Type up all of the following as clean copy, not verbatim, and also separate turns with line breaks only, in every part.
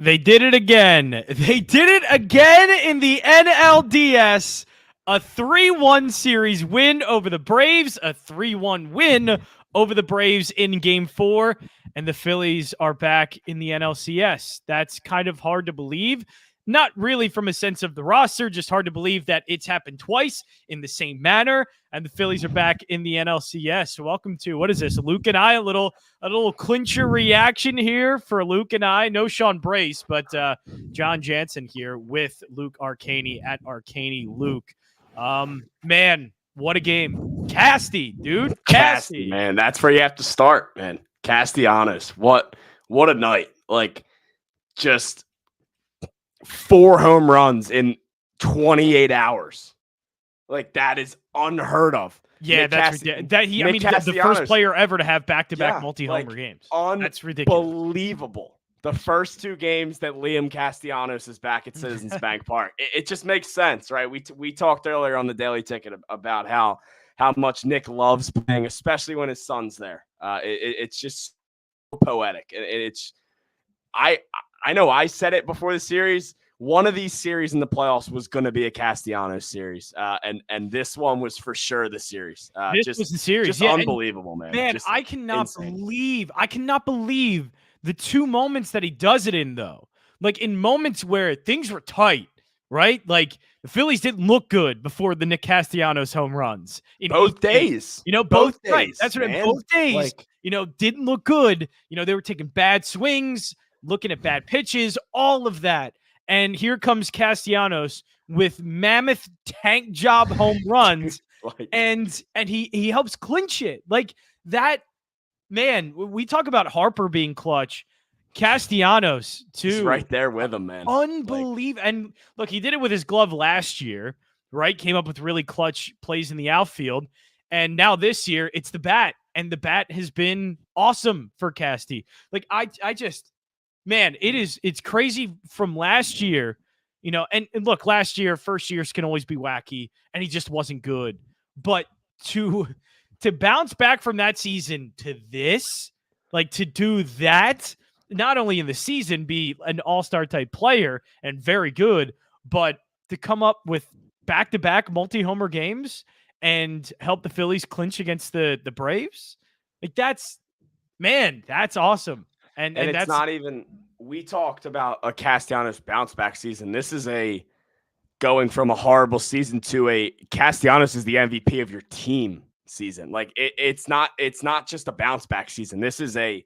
They did it again. They did it again in the NLDS. A 3-1 series win over the Braves, a 3-1 win over the Braves in Game 4, and the Phillies are back in the NLCS. That's kind of hard to believe. Not really from a sense of the roster, just hard to believe that it's happened twice in the same manner, and the Phillies are back in the NLCS. So welcome to, what is this, Luke and I, a little clincher reaction here for Luke and I. No Sean Brace, but John Jansen here with Luke Arcaini at Arcaini Luke. Man, what a game. Casty, dude. Casty,
man. That's where you have to start, man. Castellanos. What a night. Like, just 4 home runs in 28 hours. Like, that is unheard of.
Yeah, that's ridiculous. The first player ever to have back-to-back multi-homer games. That's ridiculous.
Unbelievable. The first 2 games that Liam Castellanos is back at Citizens Bank Park. It just makes sense, right? We talked earlier on the Daily Ticket about how much Nick loves playing, especially when his son's there. It's just so poetic. I know I said it before the series. One of these series in the playoffs was going to be a Castellanos series, and this one was for sure the series.
This was the series.
Just unbelievable, man.
Man,
just
I cannot believe the 2 moments that he does it in, though. Like, in moments where things were tight, right? Like, the Phillies didn't look good before the Nick Castellanos home runs.
Both days.
Both days.
Right.
That's right. Both days, didn't look good. They were taking bad swings, looking at bad pitches, all of that. And here comes Castellanos with mammoth tank job home runs, and he helps clinch it. Like that, man, we talk about Harper being clutch. Castellanos, too.
He's right there with him, man.
Unbelievable. And look, he did it with his glove last year, right? Came up with really clutch plays in the outfield. And now this year, it's the bat. And the bat has been awesome for Casty. Like, I just... Man, it's crazy from last year, and look, last year, first years can always be wacky, and he just wasn't good. But to bounce back from that season to this, like to do that, not only in the season, be an all-star type player and very good, but to come up with back-to-back multi-homer games and help the Phillies clinch against the Braves, like that's awesome. And
it's
that's
not even, we talked about a Castellanos bounce back season. This is going from a horrible season to a Castellanos is the MVP of your team season. Like it's not just a bounce back season. This is a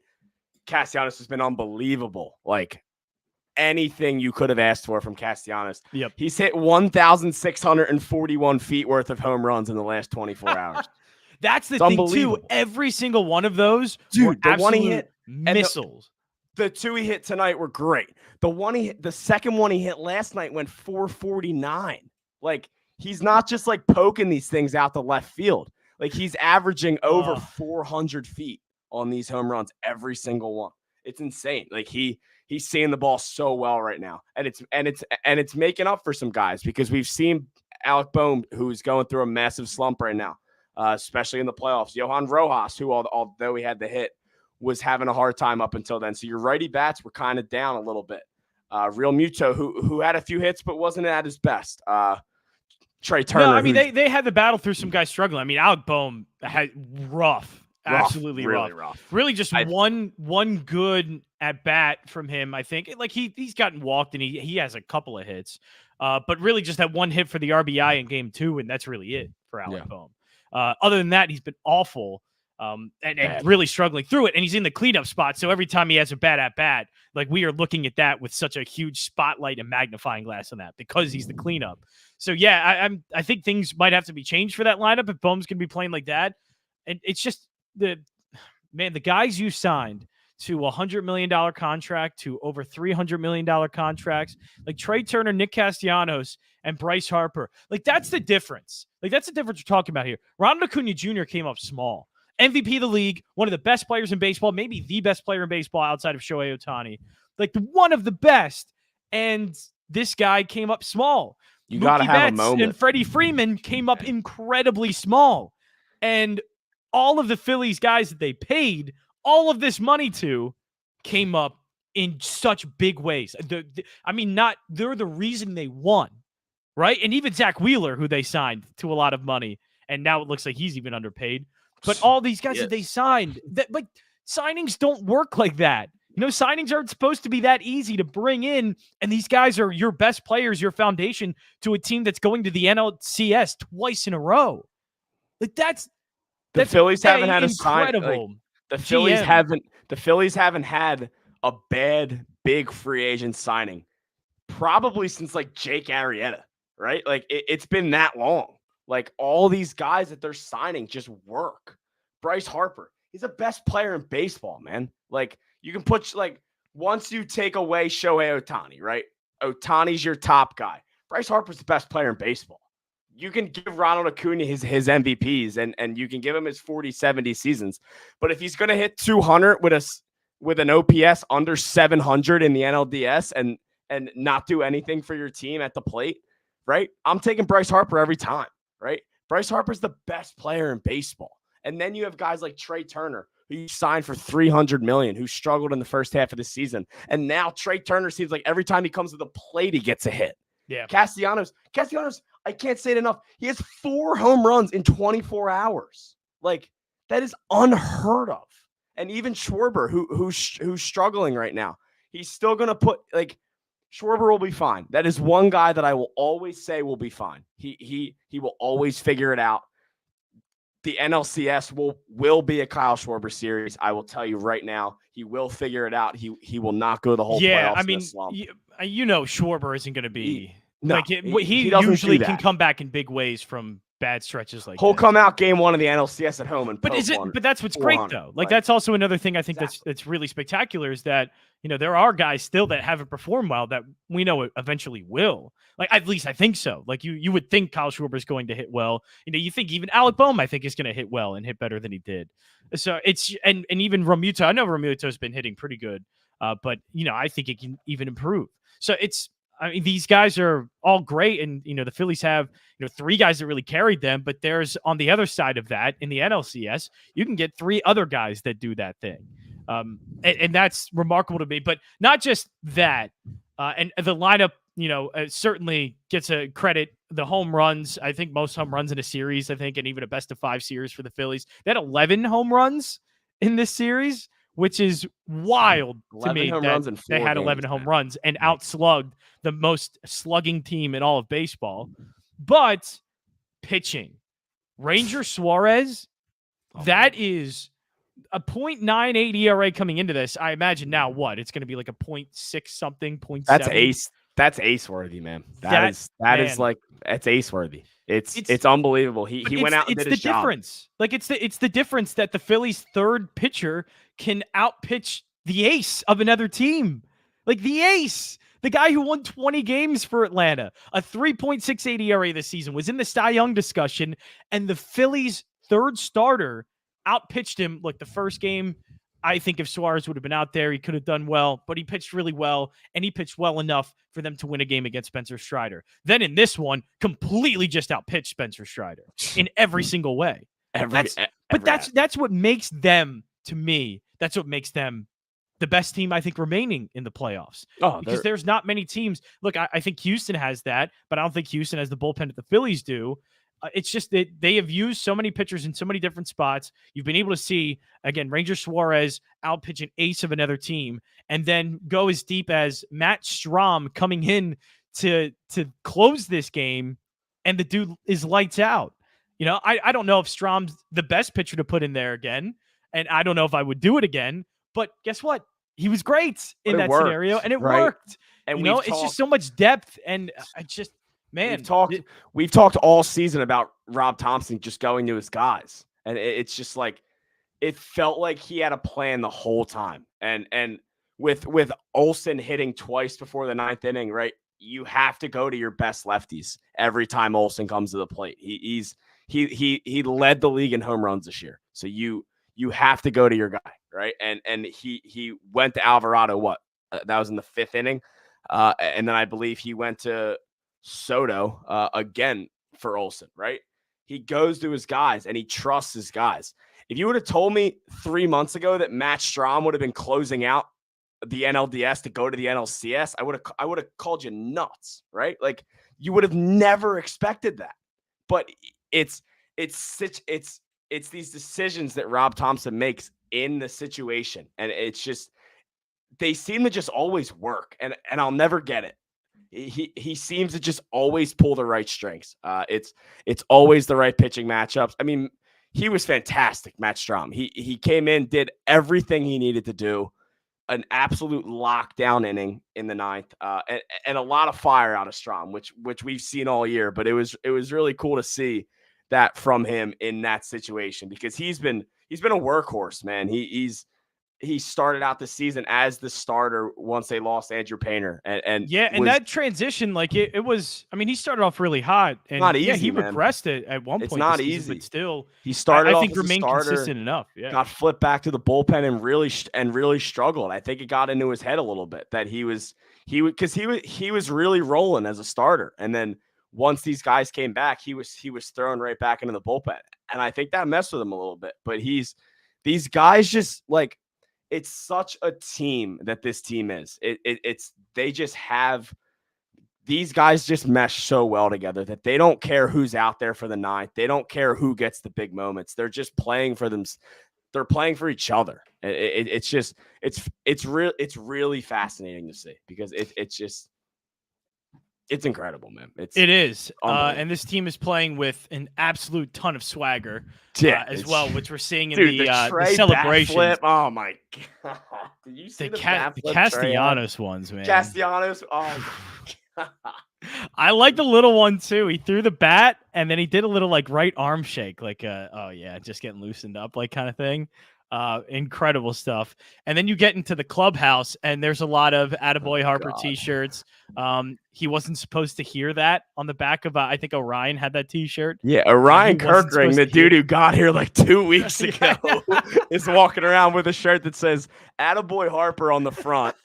Castellanos has been unbelievable. Like anything you could have asked for from Castellanos.
Yep.
He's hit 1,641 feet worth of home runs in the last 24 hours.
That's the thing too. Every single one of those,
dude, the one he hit,
missiles.
The 2 he hit tonight were great. The second one he hit last night went 449. Like, he's not just like poking these things out the left field. Like, he's averaging over 400 feet on these home runs, every single one. It's insane. Like, he's seeing the ball so well right now, and it's making up for some guys, because we've seen Alec Bohm, who's going through a massive slump right now, especially in the playoffs. Johan Rojas, who although he had the hit, was having a hard time up until then. So your righty bats were kind of down a little bit. Real Muto, who had a few hits but wasn't at his best. Trey Turner.
No, I mean they had the battle through some guys struggling. I mean, Alec Bohm had absolutely rough. Really, just one good at bat from him. I think like he's gotten walked and he has a couple of hits, but really just that one hit for the RBI in Game 2, and that's really it for Alec Bohm. Other than that, he's been awful. And really struggling through it, and he's in the cleanup spot. So every time he has a bad at bat, like we are looking at that with such a huge spotlight and magnifying glass on that because he's the cleanup. So yeah, I think things might have to be changed for that lineup if Bohm's gonna be playing like that. And it's just the guys you signed to $100 million contract to over $300 million contracts, like Trey Turner, Nick Castellanos, and Bryce Harper. Like that's the difference. Like that's the difference we're talking about here. Ronald Acuna Jr. came up small. MVP of the league, one of the best players in baseball, maybe the best player in baseball outside of Shohei Ohtani. Like one of the best. And this guy came up small.
You got to have a moment.
And Freddie Freeman came up incredibly small. And all of the Phillies guys that they paid all of this money to came up in such big ways. They're the reason they won, right? And even Zach Wheeler, who they signed to a lot of money, and now it looks like he's even underpaid. But all these guys that they signed, signings don't work like that. Signings aren't supposed to be that easy to bring in, and these guys are your best players, your foundation to a team that's going to the NLCS twice in a row. That's
Phillies haven't had
incredible.
The Phillies haven't had a bad big free agent signing probably since like Jake Arrieta, right? Like it's been that long. Like all these guys that they're signing just work. Bryce Harper, he's the best player in baseball, man. Like you can put once you take away Shohei Ohtani, right? Ohtani's your top guy. Bryce Harper's the best player in baseball. You can give Ronald Acuna his MVPs and you can give him his 40, 70 seasons. But if he's going to hit 200 with an OPS under 700 in the NLDS and not do anything for your team at the plate, right? I'm taking Bryce Harper every time, right? Bryce Harper's the best player in baseball. And then you have guys like Trey Turner, who you signed for $300 million, who struggled in the first half of the season. And now Trey Turner seems like every time he comes to the plate, he gets a hit.
Yeah.
Castellanos, I can't say it enough. He has 4 home runs in 24 hours. Like, that is unheard of. And even Schwarber, who's struggling right now, he's still going to put, Schwarber will be fine. That is one guy that I will always say will be fine. He will always figure it out. The NLCS will be a Kyle Schwarber series. I will tell you right now, he will figure it out. He will not go the whole playoffs in a slump.
Schwarber isn't going to be he usually can come back in big ways from bad stretches like
he'll come out game 1 of the NLCS at home and
but that's what's great though. That's also another thing I think that's really spectacular is that there are guys still that haven't performed well that we know it eventually will. Like at least I think so. Like you would think Kyle Schwarber is going to hit well. You think even Alec Boehm I think is going to hit well and hit better than he did. So it's and even Realmuto. I know Realmuto's been hitting pretty good, but I think it can even improve. So these guys are all great, and the Phillies have 3 guys that really carried them. But there's on the other side of that in the NLCS, you can get 3 other guys that do that thing, and that's remarkable to me. But not just that, and the lineup, certainly gets a credit. The home runs, I think most home runs in a series, and even a best of 5 series for the Phillies. They had 11 home runs in this series, which is wild to me that they had 11 home runs and outslugged the most slugging team in all of baseball. But pitching, Ranger Suarez, that is a .98 ERA coming into this. I imagine now it's going to be like a 0.6 something, 0.7.
That's ace worthy, man. That's ace worthy. It's unbelievable. He went out and did his job.
Difference. It's the difference that the Phillies' third pitcher can outpitch the ace of another team. Like the ace, the guy who won 20 games for Atlanta, a 3.68 ERA this season, was in the Cy Young discussion, and the Phillies' third starter outpitched him. Like the first game, I think if Suarez would have been out there, he could have done well, but he pitched really well, and he pitched well enough for them to win a game against Spencer Strider. Then in this one, completely just outpitched Spencer Strider in every single way. That's what makes them, to me, that's what makes them the best team, I think, remaining in the playoffs. Because there's not many teams. Look, I think Houston has that, but I don't think Houston has the bullpen that the Phillies do. It's just that they have used so many pitchers in so many different spots. You've been able to see, again, Ranger Suarez outpitch an ace of another team and then go as deep as Matt Strahm coming in to close this game, and the dude is lights out. I don't know if Strahm's the best pitcher to put in there again, and I don't know if I would do it again, but guess what? He was great in that scenario, and it worked. And it's just so much depth, and I just... Man,
we've talked all season about Rob Thompson just going to his guys, and it's just like it felt like he had a plan the whole time. And with Olsen hitting twice before the 9th inning, right? You have to go to your best lefties every time Olsen comes to the plate. He led the league in home runs this year, so you have to go to your guy, right? And he went to Alvarado. That was in the 5th inning, and then I believe he went to Soto again for Olsen, right? He goes to his guys and he trusts his guys. If you would have told me 3 months ago that Matt Strahm would have been closing out the NLDS to go to the NLCS, I would have called you nuts, right? Like you would have never expected that. But it's these decisions that Rob Thompson makes in the situation, and it's just they seem to just always work, and I'll never get it. He seems to just always pull the right strings. It's always the right pitching matchups. I mean, he was fantastic, Matt Strom. He came in, did everything he needed to do, an absolute lockdown inning in the ninth, and a lot of fire out of Strom, which we've seen all year. But it was really cool to see that from him in that situation, because he's been a workhorse, man. He started out the season as the starter once they lost Andrew Painter. And
that transition, like it was, I mean, he started off really hot, and
not easy,
he
man.
regressed it at one point.
It's not
season,
easy,
but still
he started.
I think remained consistent enough. Yeah,
got flipped back to the bullpen and really struggled. I think it got into his head a little bit that he was really rolling as a starter, and then once these guys came back, he was thrown right back into the bullpen, and I think that messed with him a little bit. But these guys just like. It's such a team that this team is. They just have these guys just mesh so well together that they don't care who's out there for the ninth. They don't care who gets the big moments. They're just playing for them. They're playing for each other. It's really fascinating to see, because it's incredible, man.
It is. And this team is playing with an absolute ton of swagger as well, which we're seeing in the celebrations.
Oh, my God. Did you see the
Castellanos ones, man?
Castellanos. Oh, my God.
I like the little one, too. He threw the bat, and then he did a little, like, right arm shake, like, just getting loosened up, like, kind of thing. Incredible stuff. And then you get into the clubhouse, and there's a lot of Attaboy Harper t-shirts. He wasn't supposed to hear that on the back of I think Orion had that t-shirt.
Yeah, Orion Kirkring, the dude who got here like 2 weeks ago, is walking around with a shirt that says Attaboy Harper on the front,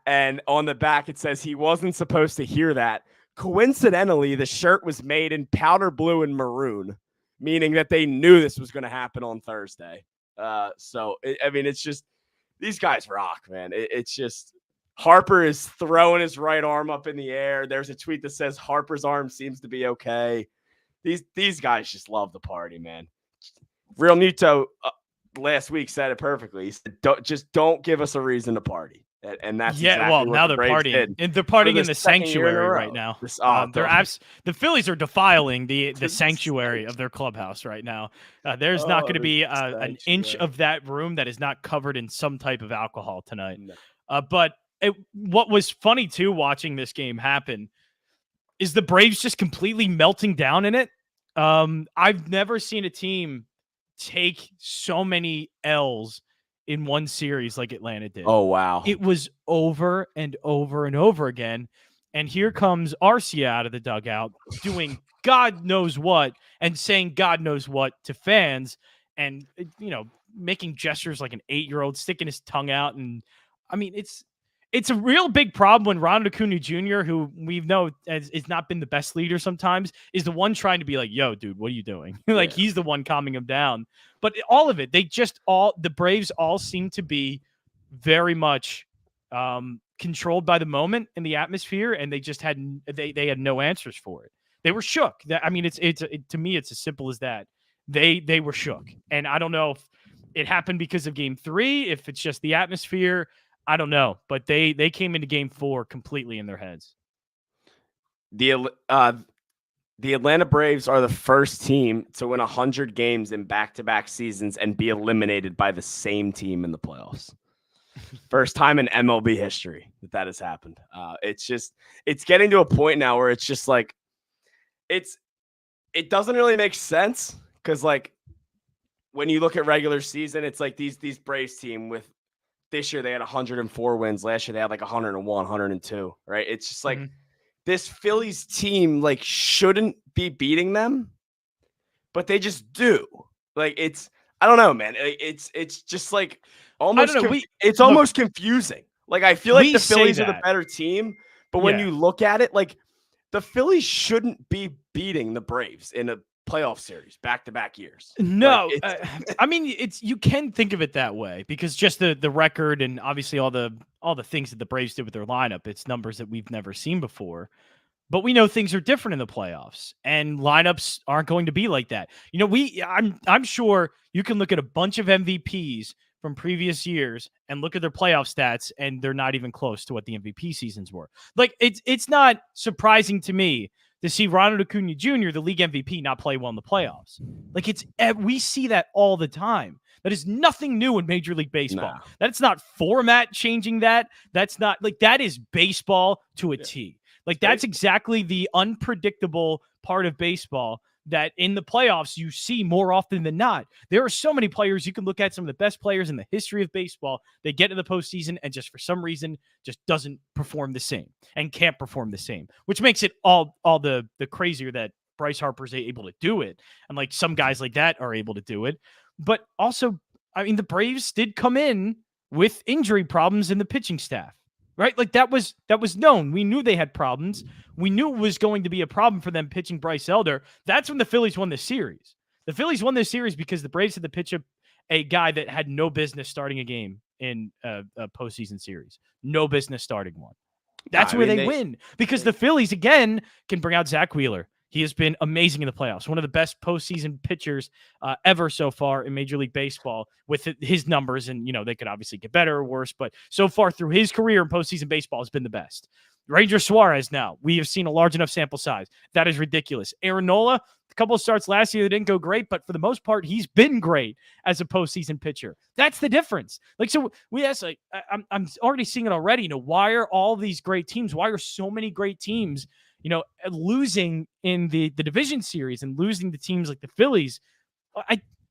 and on the back it says he wasn't supposed to hear that. Coincidentally, the shirt was made in powder blue and maroon, meaning that they knew this was going to happen on Thursday. It's just, these guys rock, man. It's just, Harper is throwing his right arm up in the air. There's a tweet that says Harper's arm seems to be okay. These guys just love the party, man. Real Muto last week said it perfectly. He said, don't give us a reason to party. And that's exactly what
now
the
they're
Braves
partying,
did.
and they're partying in the sanctuary right now. The Phillies are defiling the sanctuary of their clubhouse right now. There's not going to be an inch of that room that is not covered in some type of alcohol tonight. No. But what was funny too, watching this game happen, is the Braves just completely melting down in it. I've never seen a team take so many L's in one series like Atlanta did.
Oh, wow.
It was over and over and over again. And here comes Arcia out of the dugout doing God knows what and saying God knows what to fans, and, making gestures like an 8-year-old, sticking his tongue out. And I mean, it's a real big problem when Ronald Acuna Jr., who we know has not been the best leader sometimes, is the one trying to be like, yo, dude, what are you doing? He's the one calming him down. But all of it, the Braves all seem to be very much controlled by the moment and the atmosphere, and they just had no answers for it. They were shook. I mean, to me, it's as simple as that. They were shook, and I don't know if it happened because of Game 3, if it's just the atmosphere. I don't know, but they came into Game 4 completely in their heads.
The Atlanta Braves are the first team to win 100 games in back-to-back seasons and be eliminated by the same team in the playoffs. First time in MLB history that has happened. It's getting to a point now where it's just like, it doesn't really make sense, because like when you look at regular season, it's like these Braves team with, this year they had 104 wins. Last year they had like 101, 102, right? It's just like, this Phillies team like shouldn't be beating them, but they just do. Like, I don't know, man. It's just like almost, almost confusing. Like, I feel like the Phillies are the better team, but when you look at it, like, the Phillies shouldn't be beating the Braves in a playoff series back-to-back years.
No, I mean, you can think of it that way, because just the record and obviously all the all the things that the Braves did with their lineup. It's numbers that we've never seen before. But we know things are different in the playoffs, and lineups aren't going to be like that. I'm sure you can look at a bunch of MVPs from previous years and look at their playoff stats, and they're not even close to what the MVP seasons were. Like, it's not surprising to me to see Ronald Acuna Jr., the league MVP, not play well in the playoffs. Like, we see that all the time. That is nothing new in Major League Baseball.
No.
That's not format changing that. That's not like that is baseball to a T. Like, that's exactly the unpredictable part of baseball that in the playoffs you see more often than not. There are so many players you can look at, some of the best players in the history of baseball. They get to the postseason and just for some reason just doesn't perform the same and can't perform the same, which makes it all the crazier that Bryce Harper's able to do it. And like some guys like that are able to do it. But also, I mean, the Braves did come in with injury problems in the pitching staff. Right? Like that was known. We knew they had problems. We knew it was going to be a problem for them pitching Bryce Elder. That's when the Phillies won this series. The Phillies won this series because the Braves had to pitch a guy that had no business starting a game in a postseason series. No business starting one. That's where they win because the Phillies, again, can bring out Zach Wheeler. He has been amazing in the playoffs. One of the best postseason pitchers ever so far in Major League Baseball with his numbers. And, they could obviously get better or worse, but so far through his career in postseason baseball has been the best. Ranger Suarez now. We have seen a large enough sample size. That is ridiculous. Aaron Nola, a couple of starts last year that didn't go great, but for the most part, he's been great as a postseason pitcher. That's the difference. Like, so we asked, like, I'm already seeing it already. Why are all these great teams? Why are so many great teams losing in the division series and losing to teams like the Phillies?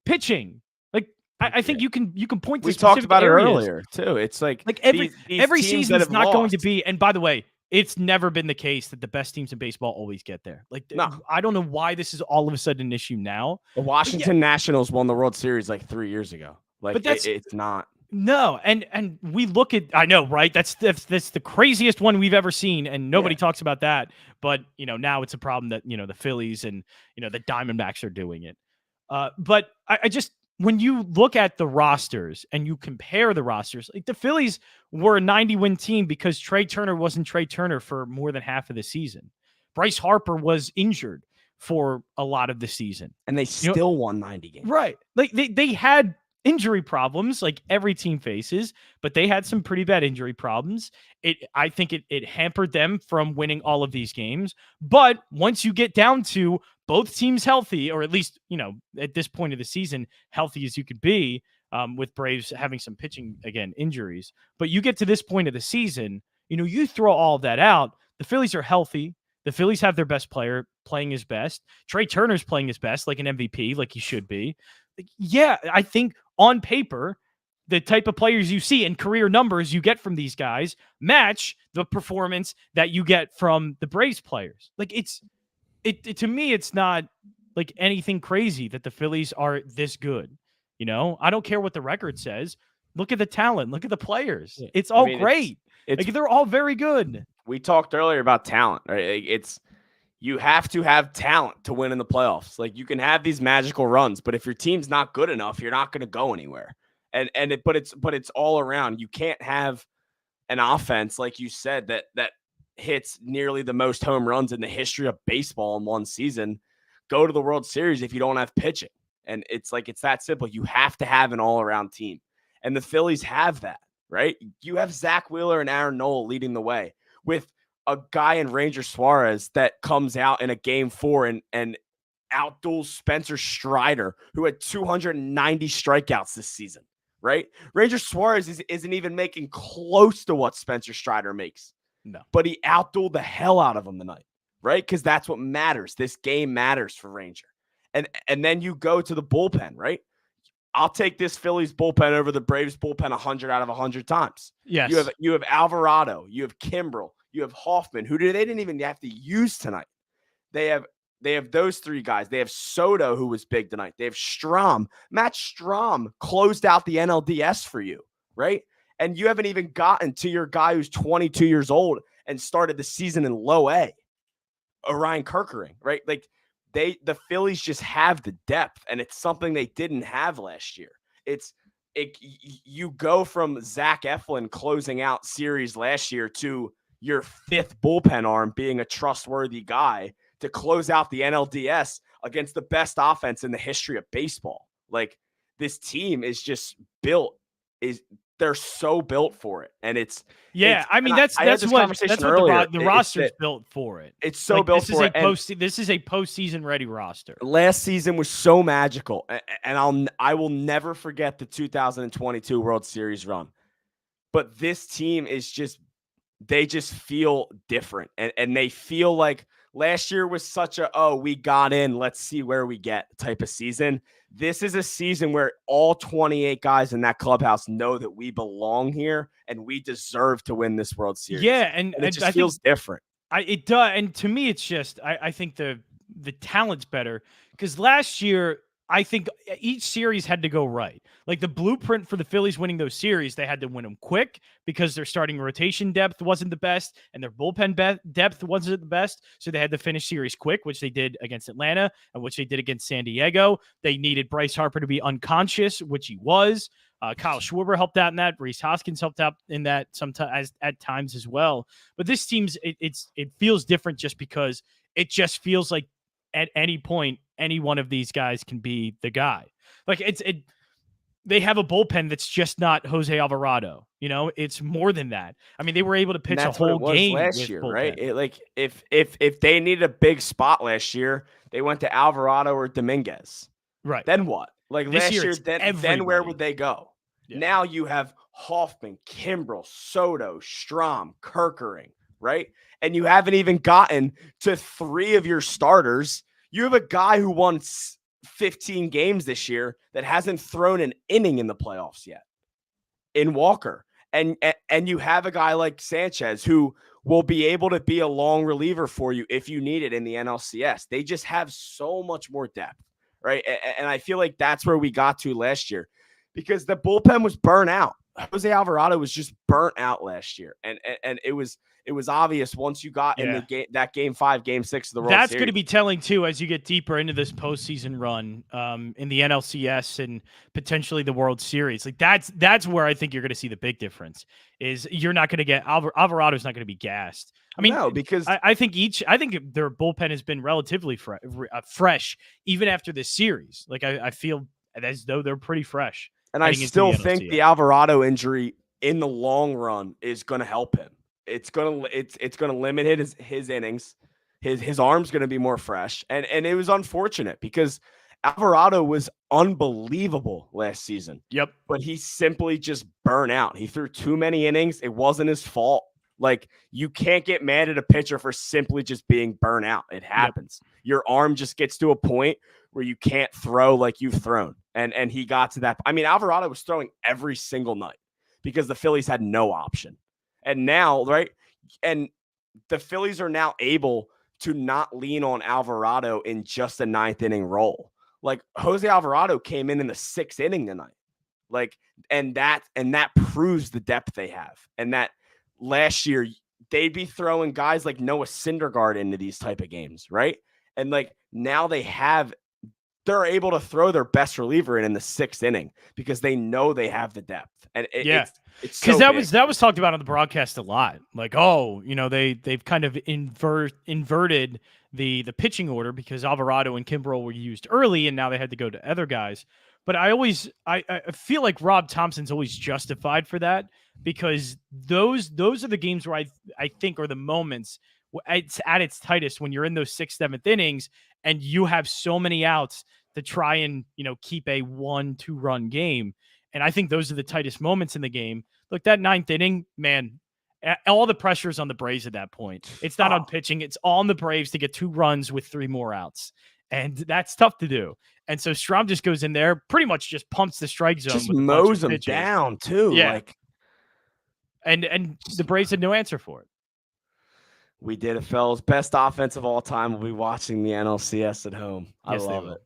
Pitching. Like, I think you can point to
we
specific
talked about
areas.
it earlier too. It's like
every season is not going to be. And by the way, it's never been the case that the best teams in baseball always get there. Like, no. I don't know why this is all of a sudden an issue now.
The Washington Nationals won the World Series like 3 years ago. Like, but it's not.
No, and we look at, I know, right? That's the craziest one we've ever seen, and nobody talks about that. But now it's a problem that the Phillies and the Diamondbacks are doing it. But I just, when you look at the rosters and you compare the rosters, like the Phillies were a 90-win team because Trey Turner wasn't Trey Turner for more than half of the season. Bryce Harper was injured for a lot of the season, and they
still won 90 games.
Right? Like they had injury problems like every team faces, but they had some pretty bad injury problems. I think it hampered them from winning all of these games. But once you get down to both teams healthy, or at least, at this point of the season, healthy as you could be, with Braves having some pitching, again, injuries. But you get to this point of the season, you throw all of that out. The Phillies are healthy. The Phillies have their best player playing his best. Trey Turner's playing his best, like an MVP, like he should be. Yeah, I think on paper, the type of players you see and career numbers you get from these guys match the performance that you get from the Braves players. Like to me, it's not like anything crazy that the Phillies are this good. I don't care what the record says. Look at the talent. Look at the players. It's all great. Like, they're all very good.
We talked earlier about talent, right? You have to have talent to win in the playoffs. Like, you can have these magical runs, but if your team's not good enough, you're not going to go anywhere. But it's all around. You can't have an offense, like you said, that hits nearly the most home runs in the history of baseball in one season, go to the World Series if you don't have pitching. And it's that simple. You have to have an all-around team. And the Phillies have that, right? You have Zach Wheeler and Aaron Nola leading the way with a guy in Ranger Suarez that comes out in a game 4 and outduels Spencer Strider, who had 290 strikeouts this season, right? Ranger Suarez isn't even making close to what Spencer Strider makes.
No.
But he outdueled the hell out of him tonight, right? Because that's what matters. This game matters for Ranger. And then you go to the bullpen, right? I'll take this Phillies bullpen over the Braves bullpen 100 out of 100 times.
Yes.
You have Alvarado, you have Kimbrel, you have Hoffman, who they didn't even have to use tonight. They have those 3 guys. They have Soto, who was big tonight. They have Strahm. Matt Strahm closed out the NLDS for you, right? And you haven't even gotten to your guy who's 22 years old and started the season in low A, Orion Kerkering, right? Like, the Phillies just have the depth, and it's something they didn't have last year. It's you go from Zach Eflin closing out series last year to your fifth bullpen arm being a trustworthy guy to close out the NLDS against the best offense in the history of baseball. Like, this team is just built, they're so built for it. And it's
I mean, that's what the roster's built for it.
It's so built for it.
This is a postseason ready roster.
Last season was so magical, and I will never forget the 2022 World Series run. But this team is they just feel different, and they feel like last year was such we got in, let's see where we get type of season. This is a season where all 28 guys in that clubhouse know that we belong here and we deserve to win this World Series.
Yeah, and
it just feels different.
It does, and to me, it's just I think the talent's better because last year I think each series had to go right. Like the blueprint for the Phillies winning those series, they had to win them quick because their starting rotation depth wasn't the best and their bullpen depth wasn't the best. So they had to finish series quick, which they did against Atlanta and which they did against San Diego. They needed Bryce Harper to be unconscious, which he was. Kyle Schwarber helped out in that. Reese Hoskins helped out in that sometimes at times as well. But this team's it feels different just because it just feels like at any point any one of these guys can be the guy. Like they have a bullpen that's just not Jose Alvarado. You know, it's more than that. I mean, they were able to pitch a whole game
last year, right? If they needed a big spot last year, they went to Alvarado or Dominguez.
Right.
Then what? Like
this
last
year,
then where would they go?
Yeah.
Now you have Hoffman, Kimbrel, Soto, Strahm, Kerkering, right? And you haven't even gotten to three of your starters. You have a guy who won 15 games this year that hasn't thrown an inning in the playoffs yet in Walker. And you have a guy like Sanchez who will be able to be a long reliever for you if you need it in the NLCS. They just have so much more depth, right? And I feel like that's where we got to last year because the bullpen was burnt out. Jose Alvarado was just burnt out last year. And it was obvious once you got in the game, that game 5, game 6 of the World Series.
That's going to be telling too as you get deeper into this postseason run in the NLCS and potentially the World Series. Like that's where I think you're going to see the big difference. Is you're not going to get Alvarado's not going to be gassed. I mean,
no, because
I think their bullpen has been relatively fresh even after this series. Like I feel as though they're pretty fresh.
And I still think the Alvarado injury in the long run is going to help him. It's gonna limit his innings. His arm's gonna be more fresh, and it was unfortunate because Alvarado was unbelievable last season.
Yep,
but he simply just burned out. He threw too many innings. It wasn't his fault. Like you can't get mad at a pitcher for simply just being burnt out. It happens. Yep. Your arm just gets to a point where you can't throw like you've thrown, and he got to that. I mean, Alvarado was throwing every single night because the Phillies had no option. And now, right? And the Phillies are now able to not lean on Alvarado in just a 9th inning role. Like Jose Alvarado came in the 6th inning tonight. Like, and that proves the depth they have. And that last year they'd be throwing guys like Noah Syndergaard into these type of games, right? And like now they're able to throw their best reliever in the 6th inning because they know they have the depth. And it's because
that was talked about on the broadcast a lot. Like, they've kind of inverted the pitching order because Alvarado and Kimbrel were used early, and now they had to go to other guys. But I feel like Rob Thompson's always justified for that because those are the games where I think are the moments it's at its tightest when you're in those 6th, 7th innings and you have so many outs to try and keep a 1-2 run game. And I think those are the tightest moments in the game. Look, that 9th inning, man, all the pressure is on the Braves at that point. It's not on pitching. It's all on the Braves to get 2 runs with 3 more outs. And that's tough to do. And so Strahm just goes in there, pretty much just pumps the strike zone.
Just mows them down, too.
Yeah. And the Braves had no answer for it.
We did it, fellas. Best offense of all time. We'll be watching the NLCS at home. I love it.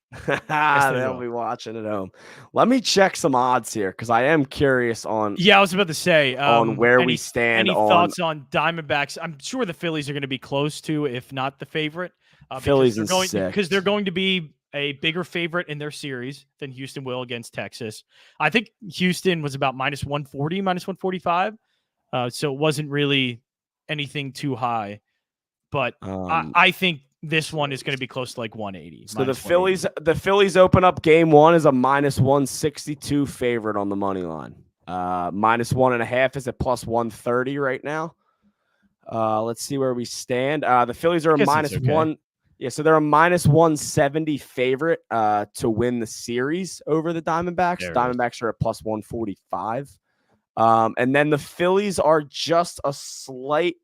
They'll be watching at home. Let me check some odds here because I am curious on.
Yeah, I was about to say
on where we stand.
Any thoughts on Diamondbacks? I'm sure the Phillies are going to be close to, if not the favorite.
Phillies is sick
because they're going to be a bigger favorite in their series than Houston will against Texas. I think Houston was about minus 140, minus 145. So it wasn't really anything too high. But I think this one is going to be close to like 180.
So the Phillies open up game one as a minus 162 favorite on the money line. Minus 1.5 is at plus 130 right now. Let's see where we stand. The Phillies are a minus one. Yeah, so they're a minus 170 favorite to win the series over the Diamondbacks. Diamondbacks are at plus 145. And then the Phillies are just a slight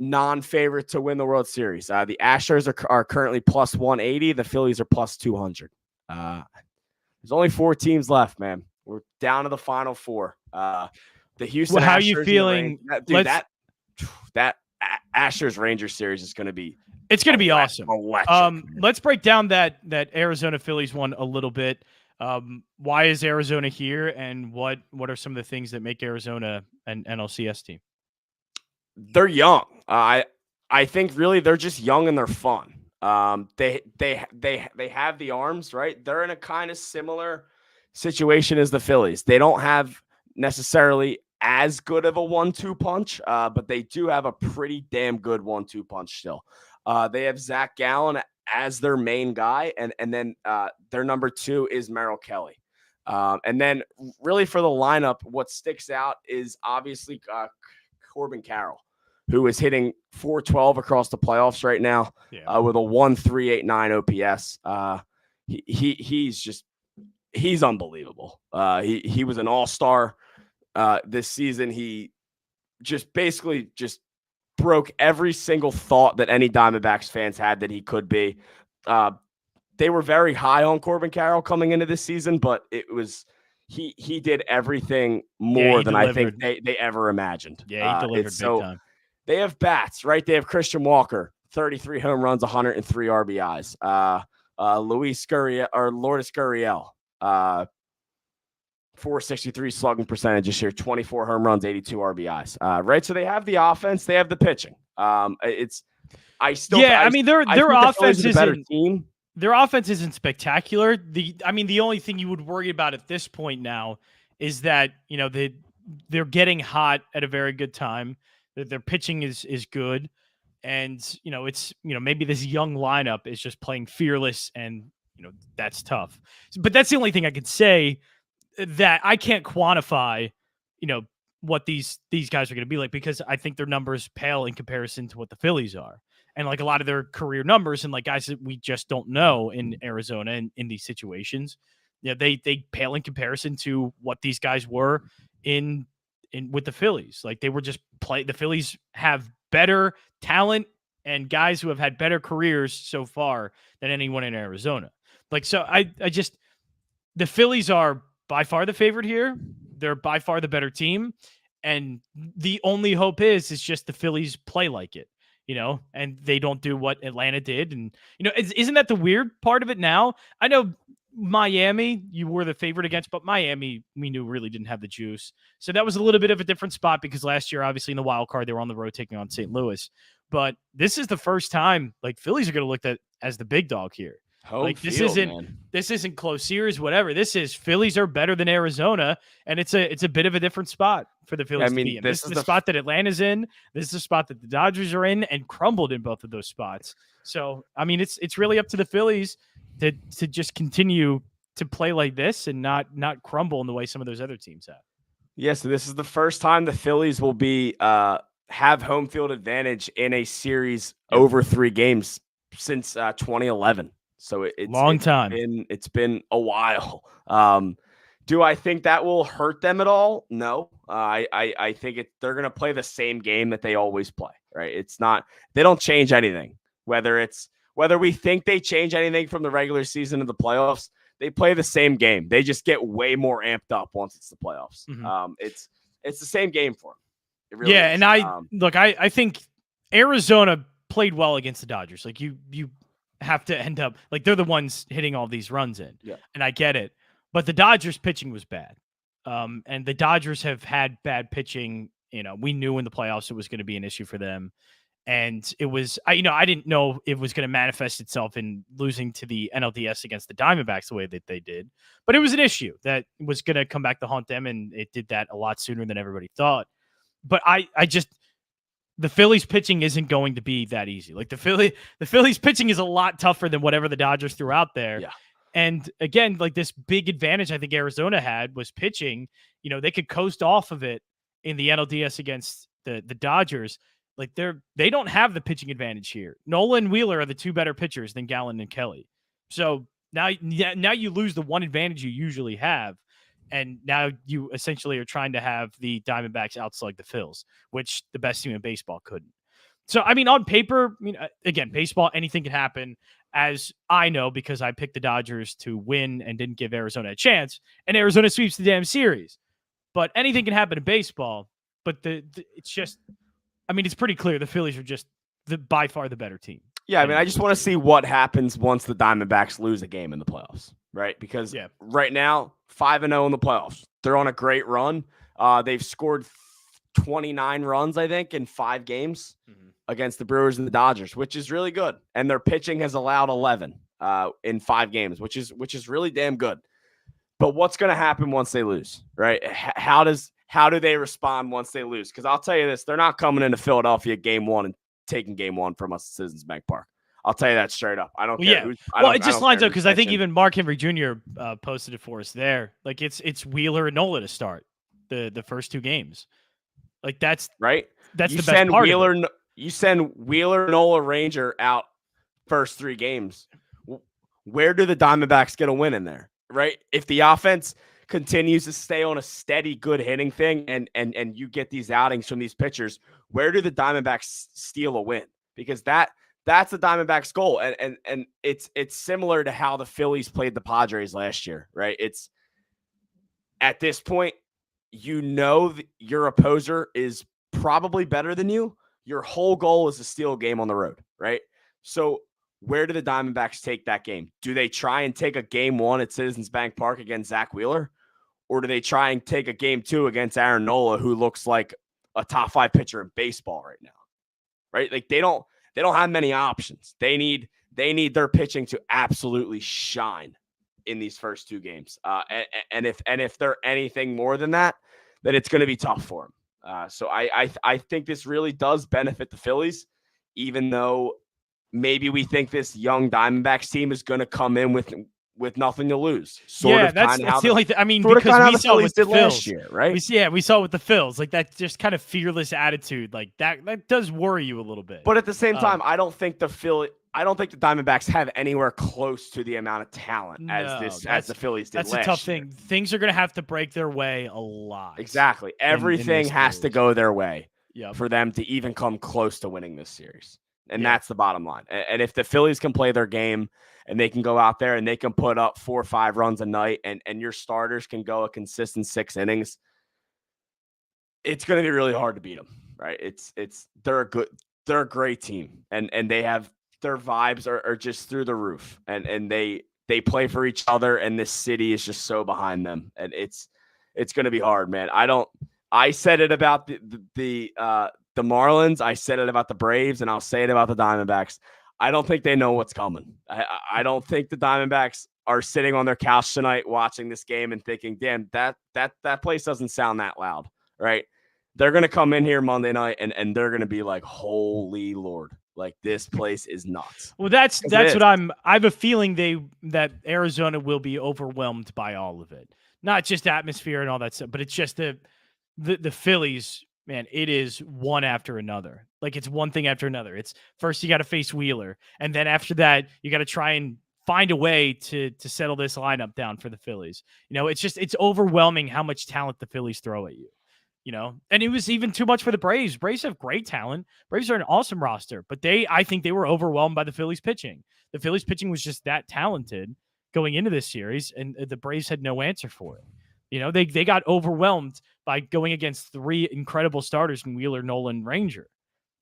non-favorite to win the World Series. The Astros are currently plus 180. The Phillies are plus 200. There's only 4 teams left, man. We're down to the final 4. The Houston.
Well, how
Astros
are you feeling?
That Astros Rangers series is going to be.
It's going to be awesome.
Electric.
Let's break down that Arizona Phillies one a little bit. Why is Arizona here, and what are some of the things that make Arizona an NLCS team?
They're young. I think really they're just young and they're fun. They have the arms, right? They're in a kind of similar situation as the Phillies. They don't have necessarily as good of a 1-2 punch, but they do have a pretty damn good 1-2 punch still. They have Zach Gallen as their main guy, and then their number 2 is Merrill Kelly. And then really for the lineup, what sticks out is obviously Corbin Carroll, who is hitting .412 across the playoffs right now with a 1.389 OPS. He's unbelievable. He was an all-star this season. He basically broke every single thought that any Diamondbacks fans had that he could be. They were very high on Corbin Carroll coming into this season, but it was he did everything more than I think they ever imagined.
Yeah, he delivered big time.
They have bats, right? They have Christian Walker, 33 home runs, 103 RBIs. Lourdes Gurriel, 463 slugging percentage this year, 24 home runs, 82 RBIs. Right? So they have the offense, they have the pitching. Their offense is a better team.
Their offense isn't spectacular. The only thing you would worry about at this point now is that, they're getting hot at a very good time. Their pitching is good. And, it's, maybe this young lineup is just playing fearless, and, that's tough. But that's the only thing I could say, that I can't quantify, what these guys are going to be like, because I think their numbers pale in comparison to what the Phillies are. And like a lot of their career numbers and like guys that we just don't know in Arizona and in these situations, they pale in comparison to what these guys were in with the Phillies. Like they were just the Phillies have better talent and guys who have had better careers so far than anyone in Arizona. Like, so the Phillies are by far the favorite here. They're by far the better team. And the only hope is just the Phillies play like it, and they don't do what Atlanta did. And, isn't that the weird part of it now? I know Miami, you were the favorite against, but Miami, we knew really didn't have the juice. So that was a little bit of a different spot, because last year, obviously in the wild card, they were on the road taking on St. Louis. But this is the first time like Phillies are going to look at as the big dog here. This isn't close series, whatever. This is Phillies are better than Arizona, and it's a bit of a different spot for the Phillies to be in. This is the spot that Atlanta's in. This is the spot that the Dodgers are in, and crumbled in both of those spots. So, it's really up to the Phillies to just continue to play like this and not crumble in the way some of those other teams have.
Yeah, so this is the first time the Phillies will be have home field advantage in a series over 3 games since 2011. So it's been a while. Do I think that will hurt them at all? No. I think they're going to play the same game that they always play, right? They don't change anything. Whether we think they change anything from the regular season to the playoffs, they play the same game. They just get way more amped up once it's the playoffs. Mm-hmm. It's the same game for them. It really is.
And I think Arizona played well against the Dodgers. Like you have to end up like they're the ones hitting all these runs in.
Yeah.
And I get it. But the Dodgers pitching was bad. And the Dodgers have had bad pitching. We knew in the playoffs it was going to be an issue for them. And it was, I didn't know it was going to manifest itself in losing to the NLDS against the Diamondbacks the way that they did. But it was an issue that was going to come back to haunt them, and it did that a lot sooner than everybody thought. But the Phillies pitching isn't going to be that easy. Like the Phillies pitching is a lot tougher than whatever the Dodgers threw out there.
Yeah.
And again, like this big advantage I think Arizona had was pitching. They could coast off of it in the NLDS against the Dodgers. Like they don't have the pitching advantage here. Nola and Wheeler are the two better pitchers than Gallen and Kelly. So now you lose the one advantage you usually have. And now you essentially are trying to have the Diamondbacks outslug the Phils, which the best team in baseball couldn't. So, I mean, on paper, again, baseball, anything can happen, as I know, because I picked the Dodgers to win and didn't give Arizona a chance, and Arizona sweeps the damn series. But anything can happen in baseball. But it's just, it's pretty clear the Phillies are just by far the better team.
Yeah, I just want to see what happens once the Diamondbacks lose a game in the playoffs, right? Because right now, 5-0 in the playoffs. They're on a great run. They've scored 29 runs, I think, in 5 games against the Brewers and the Dodgers, which is really good. And their pitching has allowed 11 in 5 games, which is really damn good. But what's going to happen once they lose, right? How do they respond once they lose? Because I'll tell you this, they're not coming into Philadelphia game 1 and taking game 1 from us at Citizens Bank Park. I'll tell you that straight up. I don't care.
It just lines up because I think even Mark Henry Jr. Posted it for us there. Like it's Wheeler and Nola to start the first 2 games. Like that's
right.
That's the best part of it.
You send Wheeler, Nola, Ranger out first 3 games. Where do the Diamondbacks get a win in there? Right? If the offense continues to stay on a steady, good hitting thing, and you get these outings from these pitchers, where do the Diamondbacks steal a win? Because that's the Diamondbacks' goal, and it's similar to how the Phillies played the Padres last year, right? It's at this point, your opposer is probably better than you. Your whole goal is to steal a game on the road, right? So where do the Diamondbacks take that game? Do they try and take a game 1 at Citizens Bank Park against Zach Wheeler? Or do they try and take a game 2 against Aaron Nola, who looks like a top 5 pitcher in baseball right now? Right? Like they don't have many options. They need their pitching to absolutely shine in these first 2 games. And if they're anything more than that, then it's going to be tough for them. So I think this really does benefit the Phillies, even though maybe we think this young Diamondbacks team is going to come in with nothing to lose.
That's the only thing. Because we saw it with the Phils
last year, right?
We saw it with the Phils, like that just kind of fearless attitude, like that does worry you a little bit.
But at the same time, I don't think the Diamondbacks have anywhere close to the amount of talent as the Phillies did last year.
That's a tough thing. Things are going to have to break their way a lot.
Exactly. Everything has to go their way for them to even come close to winning this series. And that's the bottom line. And if the Phillies can play their game and they can go out there and they can put up 4 or 5 runs a night and your starters can go a consistent 6 innings, it's going to be really hard to beat them, right? They're a great team and they have their vibes are just through the roof and they play for each other and this city is just so behind them. And it's going to be hard, man. I said it about the Marlins. I said it about the Braves, and I'll say it about the Diamondbacks. I don't think they know what's coming. I don't think the Diamondbacks are sitting on their couch tonight watching this game and thinking, damn, that place doesn't sound that loud, right? They're going to come in here Monday night, and they're going to be like, holy Lord, like this place is nuts.
Well, that's what I have a feeling that Arizona will be overwhelmed by all of it. Not just atmosphere and all that stuff, but it's just the Phillies. Man, it is one after another. Like it's one thing after another. It's first you got to face Wheeler, and then after that you got to try and find a way to settle this lineup down for the Phillies. It's overwhelming how much talent the Phillies throw at you. And it was even too much for the Braves. Braves have great talent. Braves are an awesome roster, but I think they were overwhelmed by the Phillies pitching. The Phillies pitching was just that talented going into this series, and the Braves had no answer for it. They got overwhelmed by going against 3 incredible starters in Wheeler, Nolan, Ranger,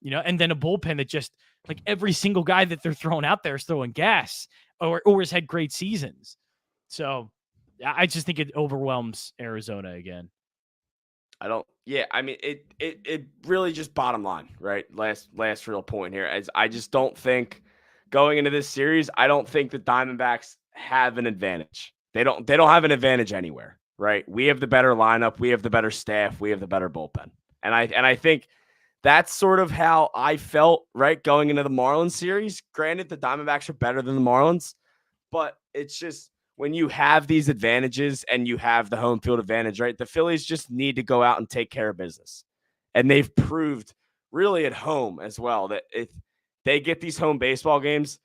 and then a bullpen that just like every single guy that they're throwing out there is throwing gas or has had great seasons. So I just think it overwhelms Arizona again.
I don't. Yeah, I mean, it really just bottom line, right? Last real point here, as I just don't think going into this series, I don't think the Diamondbacks have an advantage. They don't have an advantage anywhere, right? We have the better lineup, we have the better staff, we have the better bullpen, and I think that's sort of how I felt, right, going into the Marlins series. Granted, the Diamondbacks are better than the Marlins, but it's just when you have these advantages and you have the home field advantage, right? The Phillies just need to go out and take care of business. And they've proved really at home as well that if they get these home baseball games,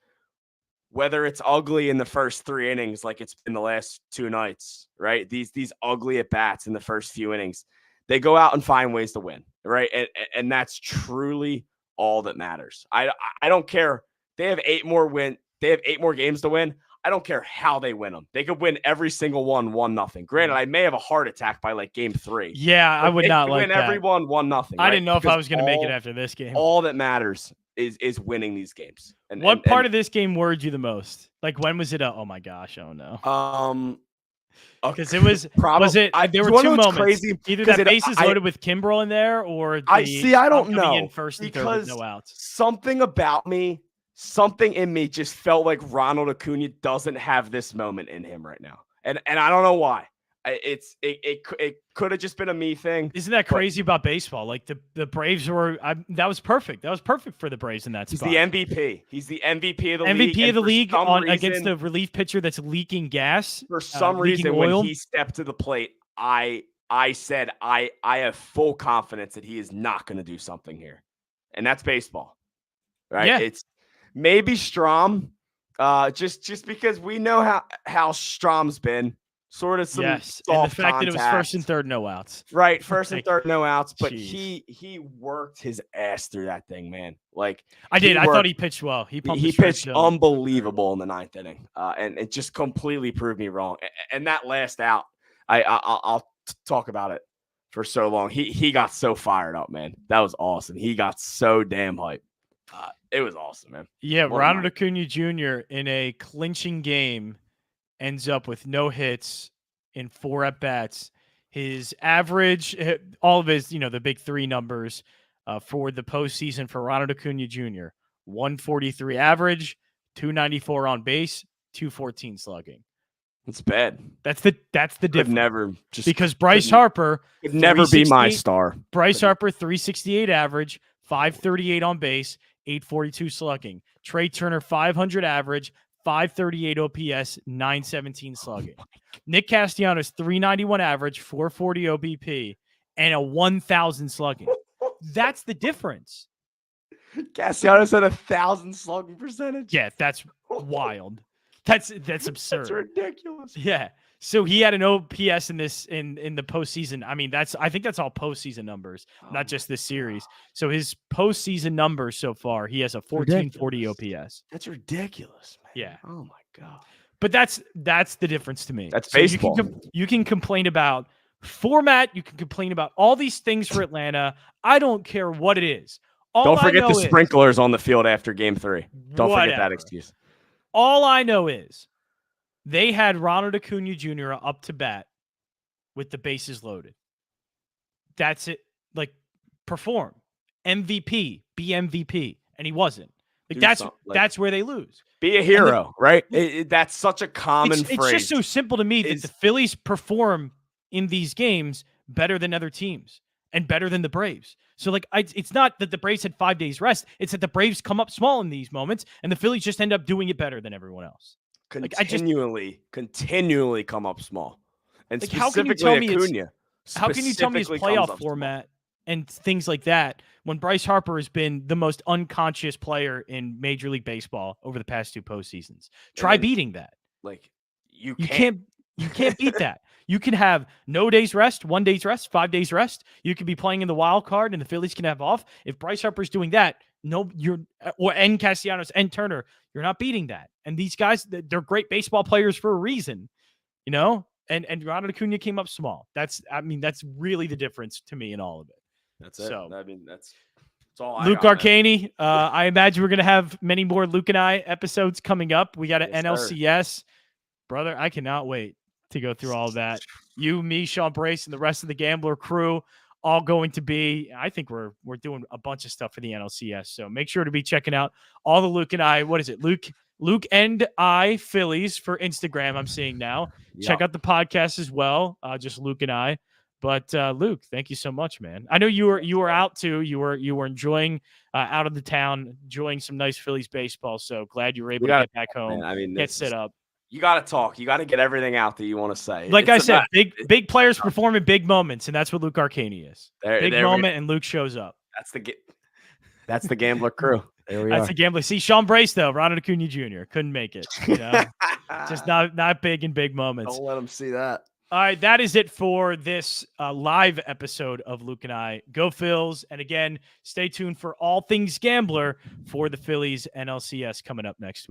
whether it's ugly in the first 3 innings, like it's been the last 2 nights, right? These ugly at bats in the first few innings, they go out and find ways to win, right? And that's truly all that matters. I don't care. They have 8 more games to win. I don't care how they win them. They could win every single one 1-0. Granted, I may have a heart attack by like game 3.
Yeah, I would not like
win
that.
every one 1-0.
I didn't know if I was going to make it after this game.
All that matters is winning these games.
What part of this game worried you the most? Like, when was it? Oh my gosh, oh no. Because it was probably there were 2 moments. Crazy, either that bases loaded with Kimbrel in there, or
I don't know.
In first and third with no outs.
Something in me just felt like Ronald Acuna doesn't have this moment in him right now, and I don't know why. It could have just been a me thing.
Isn't that crazy about baseball? Like the Braves were that was perfect. That was perfect for the Braves in that spot.
He's the MVP. He's the MVP of the
league. MVP of the league against the relief pitcher that's leaking gas.
For some reason, when he stepped to the plate, I said I have full confidence that he is not going to do something here, and that's baseball, right?
Yeah.
It's maybe Strom, just because we know how Strom's been. Sort of some soft
and the fact
contact.
that it was first and third, no outs.
Right, first and third, no outs. But he worked his ass through that thing, man. Like
I did. I thought he pitched well. He
pitched unbelievable in the 9th inning, and it just completely proved me wrong. And that last out, I'll talk about it for so long. He got so fired up, man. That was awesome. He got so damn hyped. It was awesome, man.
Yeah, Ronald Acuna Jr. in a clinching game ends up with no hits in 4 at-bats. His average, all of his, the big 3 numbers for the postseason for Ronald Acuna Jr. 143 average, 294 on base, 214 slugging.
It's bad.
That's the difference. Because Bryce Harper
could never be my star.
Bryce Harper 368 average, 538 on base, 842 slugging. Trey Turner 500 average, 538 OPS, 917 slugging. Nick Castellanos 391 average, 440 OBP, and a 1,000 slugging. That's the difference.
Castellanos had 1,000 slugging percentage.
Yeah, that's wild. That's absurd.
That's ridiculous.
Yeah. So he had an OPS in the postseason. I mean, I think that's all postseason numbers, not just this series. So his postseason numbers so far, he has a 1440 OPS.
That's ridiculous, man.
Yeah.
Oh my God.
But that's the difference to me.
That's baseball.
You can complain about format. You can complain about all these things for Atlanta. I don't care what it is.
Don't forget the sprinklers on the field after game 3. Don't forget that excuse.
All I know is they had Ronald Acuna Jr. up to bat with the bases loaded. That's it. Like, perform. MVP. Be MVP. And he wasn't. Like, that's where they lose.
Be a hero, right? That's such a common phrase.
It's just so simple to me that the Phillies perform in these games better than other teams and better than the Braves. So, like, it's not that the Braves had 5 days rest. It's that the Braves come up small in these moments, and the Phillies just end up doing it better than everyone else.
Continually come up small. And
like,
specifically Acuna.
How can you tell me his playoff format and things like that when Bryce Harper has been the most unconscious player in Major League Baseball over the past 2 postseasons? Try beating that.
Like,
you can't beat that. You can have no days rest, 1 day's rest, 5 days rest. You can be playing in the wild card, and the Phillies can have off. If Bryce Harper's doing that, and Castellanos and Turner, you're not beating that. And these guys, they're great baseball players for a reason, And Ronald Acuna came up small. That's really the difference to me in all of it.
That's it.
So,
that's all.
Luke Arcaini. I imagine we're gonna have many more Luke and I episodes coming up. We got an NLCS, brother. I cannot wait to go through all of that. You, me, Sean Brace, and the rest of the Gambler crew all going to be. I think we're doing a bunch of stuff for the NLCS. So make sure to be checking out all the Luke and I. What is it, Luke and I Phillies for Instagram? I'm seeing now.
Yep.
Check out the podcast as well. Just Luke and I. But Luke, thank you so much, man. I know you were out too. You were enjoying out of the town, enjoying some nice Phillies baseball. So glad you were able to get back home,
man. I mean,
get set up.
You got to talk. You got to get everything out that you want to say.
Like I said, big players perform in big moments, and that's what Luke Arcaini is. Big moment, and Luke shows up.
That's the Gambler crew. There we are.
That's the Gambler. See, Sean Brace though, Ronald Acuna Jr. couldn't make it. You know? Just not big in big moments.
Don't let him see that.
All right, that is it for this live episode of Luke and I. Go Phils. And again, stay tuned for all things Gambler for the Phillies NLCS coming up next week.